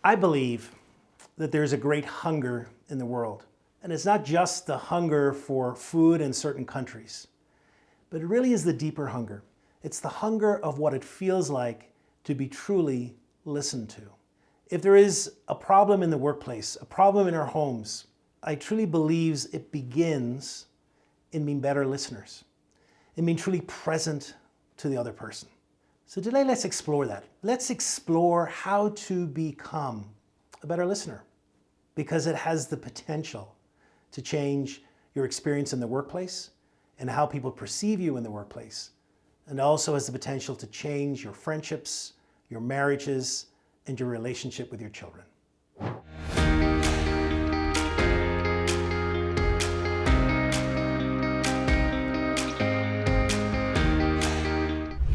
I believe that there's a great hunger in the world. And it's not just the hunger for food in certain countries, but it really is the deeper hunger. It's the hunger of what it feels like to be truly listened to. If there is a problem in the workplace, a problem in our homes, I truly believe it begins in being better listeners, in being truly present to the other person. So today, let's explore that. Let's explore how to become a better listener, because it has the potential to change your experience in the workplace and how people perceive you in the workplace, and also has the potential to change your friendships, your marriages, and your relationship with your children.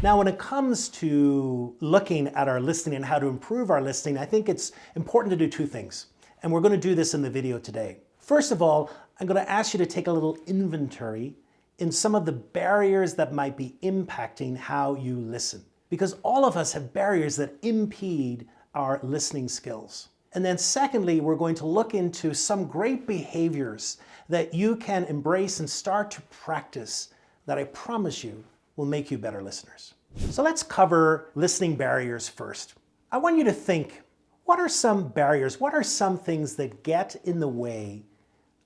Now, when it comes to looking at our listening and how to improve our listening, I think it's important to do two things. And we're going to do this in the video today. First of all, I'm going to ask you to take a little inventory in some of the barriers that might be impacting how you listen. Because all of us have barriers that impede our listening skills. And then secondly, we're going to look into some great behaviors that you can embrace and start to practice that I promise you will make you better listeners. So let's cover listening barriers first. I want you to think, what are some barriers? What are some things that get in the way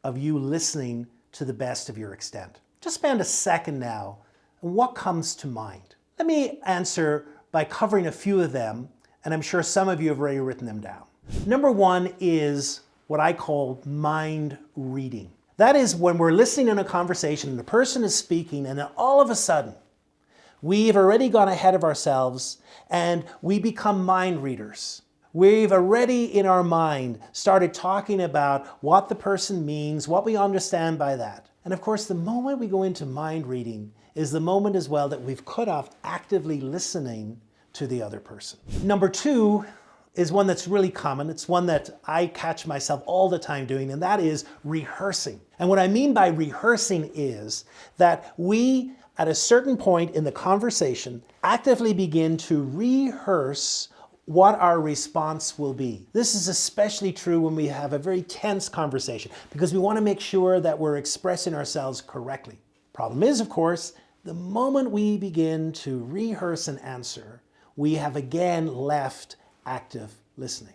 of you listening to the best of your extent? Just spend a second now, and what comes to mind? Let me answer by covering a few of them, and I'm sure some of you have already written them down. Number one is what I call mind reading. That is when we're listening in a conversation and the person is speaking, and then all of a sudden, we've already gone ahead of ourselves and we become mind readers. We've already in our mind started talking about what the person means, what we understand by that. And of course, the moment we go into mind reading is the moment as well that we've cut off actively listening to the other person. Number two is one that's really common. It's one that I catch myself all the time doing, and that is rehearsing. And what I mean by rehearsing is that we, at a certain point in the conversation, actively begin to rehearse what our response will be. This is especially true when we have a very tense conversation, because we want to make sure that we're expressing ourselves correctly. Problem is, of course, the moment we begin to rehearse an answer, we have again left active listening.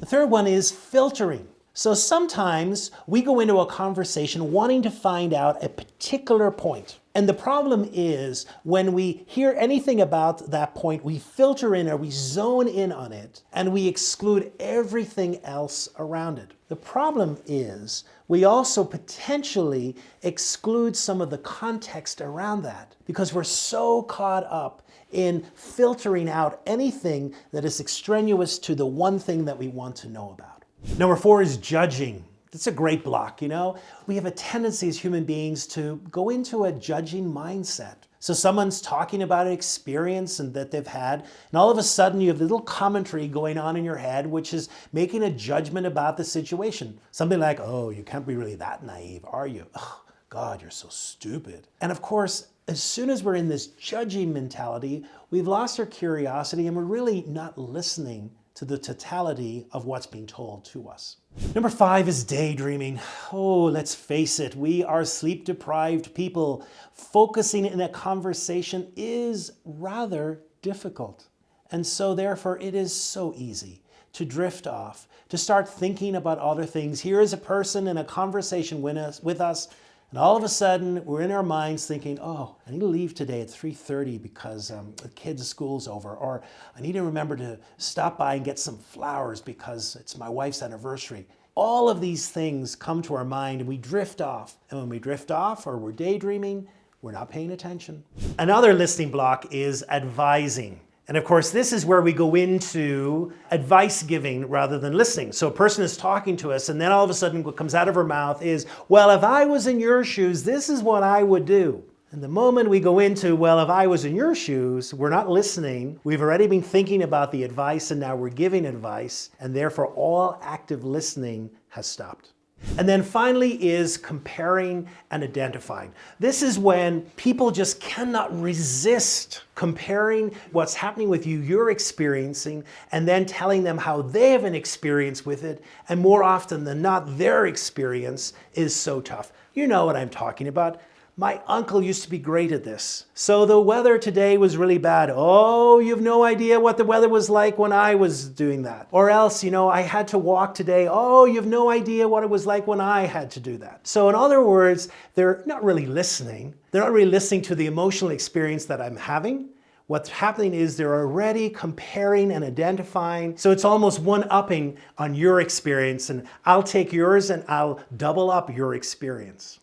The third one is filtering. So sometimes we go into a conversation wanting to find out a particular point. And the problem is when we hear anything about that point, we filter in or we zone in on it and we exclude everything else around it. The problem is we also potentially exclude some of the context around that because we're so caught up in filtering out anything that is extraneous to the one thing that we want to know about. Number four is judging. It's a great block, you know? We have a tendency as human beings to go into a judging mindset. So someone's talking about an experience and that they've had, and all of a sudden you have a little commentary going on in your head, which is making a judgment about the situation. Something like, oh, you can't be really that naive, are you? Oh, God, you're so stupid. And of course, as soon as we're in this judging mentality, we've lost our curiosity and we're really not listening to the totality of what's being told to us. Number five is daydreaming. Oh, let's face it, we are sleep-deprived people. Focusing in a conversation is rather difficult. And so therefore, it is so easy to drift off, to start thinking about other things. Here is a person in a conversation with us, and all of a sudden, we're in our minds thinking, oh, I need to leave today at 3:30 because the kids' school's over. Or I need to remember to stop by and get some flowers because it's my wife's anniversary. All of these things come to our mind and we drift off. And when we drift off or we're daydreaming, we're not paying attention. Another listening block is advising. And of course, this is where we go into advice giving rather than listening. So a person is talking to us and then all of a sudden what comes out of her mouth is, well, if I was in your shoes, this is what I would do. And the moment we go into, well, if I was in your shoes, we're not listening. We've already been thinking about the advice and now we're giving advice, and therefore all active listening has stopped. And then finally is comparing and identifying. This is when people just cannot resist comparing what's happening with you, you're experiencing, and then telling them how they have an experience with it. And more often than not, their experience is so tough. You know what I'm talking about. My uncle used to be great at this. So the weather today was really bad. Oh, you've no idea what the weather was like when I was doing that. Or else, I had to walk today. Oh, you've no idea what it was like when I had to do that. So in other words, they're not really listening. They're not really listening to the emotional experience that I'm having. What's happening is they're already comparing and identifying. So it's almost one-upping on your experience, and I'll take yours and I'll double up your experience.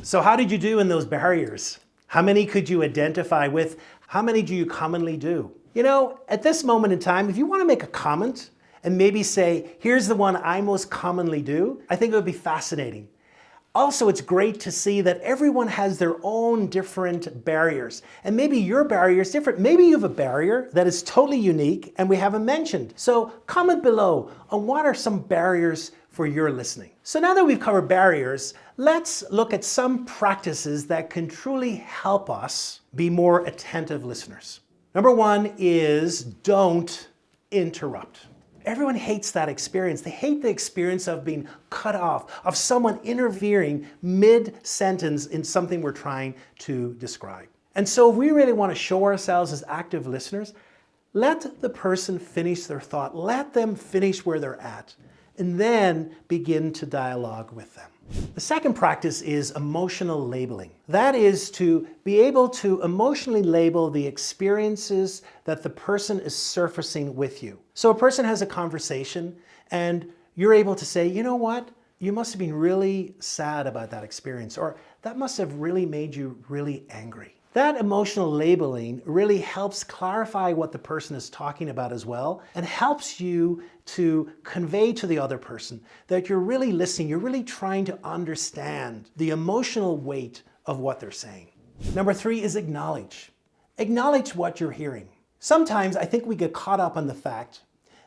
So how did you do in those barriers? How many could you identify with? How many do you commonly do? At this moment in time, if you want to make a comment and maybe say, here's the one I most commonly do, I think it would be fascinating. Also, it's great to see that everyone has their own different barriers. And maybe your barrier is different. Maybe you have a barrier that is totally unique and we haven't mentioned. So comment below on what are some barriers for your listening. So now that we've covered barriers, let's look at some practices that can truly help us be more attentive listeners. Number one is don't interrupt. Everyone hates that experience. They hate the experience of being cut off, of someone interfering mid-sentence in something we're trying to describe. And so if we really want to show ourselves as active listeners, let the person finish their thought. Let them finish where they're at, and then begin to dialogue with them. The second practice is emotional labeling. That is to be able to emotionally label the experiences that the person is surfacing with you. So a person has a conversation and you're able to say, you know what? You must have been really sad about that experience, or that must have really made you really angry. That emotional labeling really helps clarify what the person is talking about as well, and helps you to convey to the other person that you're really listening, you're really trying to understand the emotional weight of what they're saying. Number three is acknowledge. Acknowledge what you're hearing. Sometimes I think we get caught up on the fact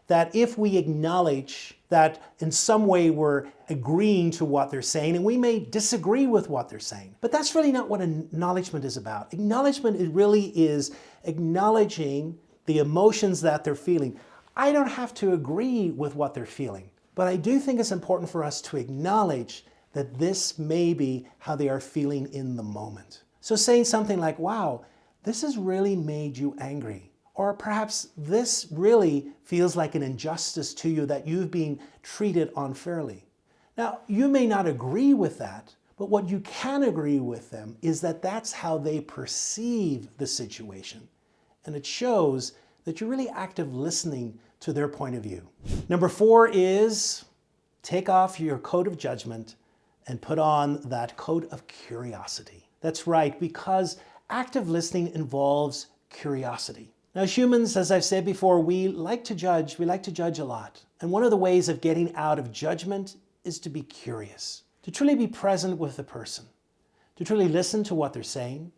that if we acknowledge that in some way we're agreeing to what they're saying, and we may disagree with what they're saying, but that's really not what acknowledgement is about. Acknowledgement really is acknowledging the emotions that they're feeling. I don't have to agree with what they're feeling, but I do think it's important for us to acknowledge that this may be how they are feeling in the moment. So saying something like, wow, this has really made you angry. Or perhaps this really feels like an injustice to you, that you've been treated unfairly. Now, you may not agree with that, but what you can agree with them is that that's how they perceive the situation. And it shows that you're really active listening to their point of view. Number four is take off your coat of judgment and put on that coat of curiosity. That's right, because active listening involves curiosity. Now, as humans, as I've said before, we like to judge a lot. And one of the ways of getting out of judgment is to be curious, to truly be present with the person, to truly listen to what they're saying,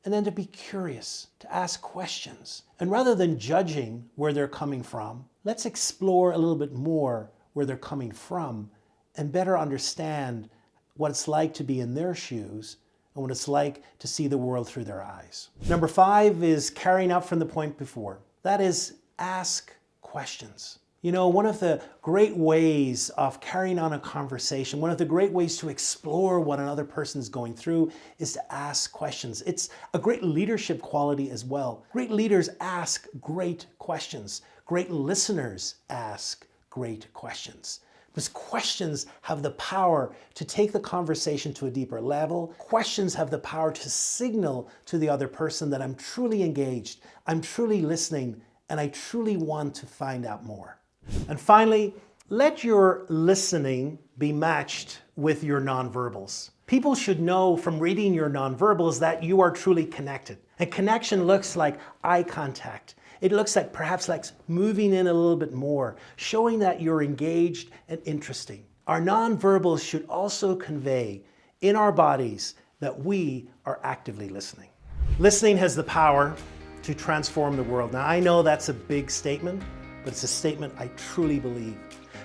and then to be curious, to ask questions. And rather than judging where they're coming from, let's explore a little bit more where they're coming from and better understand what it's like to be in their shoes and what it's like to see the world through their eyes. Number five is carrying up from the point before. That is, ask questions. One of the great ways of carrying on a conversation, one of the great ways to explore what another person is going through is to ask questions. It's a great leadership quality as well. Great leaders ask great questions. Great listeners ask great questions. Because questions have the power to take the conversation to a deeper level. Questions have the power to signal to the other person that I'm truly engaged, I'm truly listening, and I truly want to find out more. And finally, let your listening be matched with your nonverbals. People should know from reading your nonverbals that you are truly connected. And connection looks like eye contact. It looks like perhaps like moving in a little bit more, showing that you're engaged and interesting. Our nonverbals should also convey in our bodies that we are actively listening. Listening has the power to transform the world. Now, I know that's a big statement, but it's a statement I truly believe.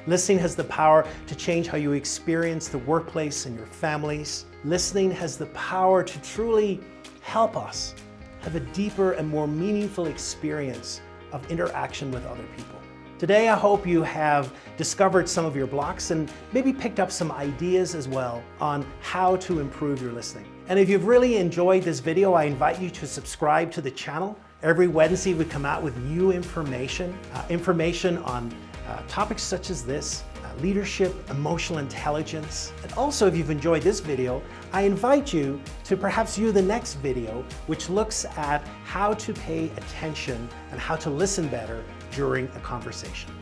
Listening has the power to change how you experience the workplace and your families. Listening has the power to truly help us have a deeper and more meaningful experience of interaction with other people. Today, I hope you have discovered some of your blocks and maybe picked up some ideas as well on how to improve your listening. And if you've really enjoyed this video, I invite you to subscribe to the channel. Every Wednesday, we come out with new information on topics such as this, leadership, emotional intelligence. And also, if you've enjoyed this video, I invite you to perhaps view the next video, which looks at how to pay attention and how to listen better during a conversation.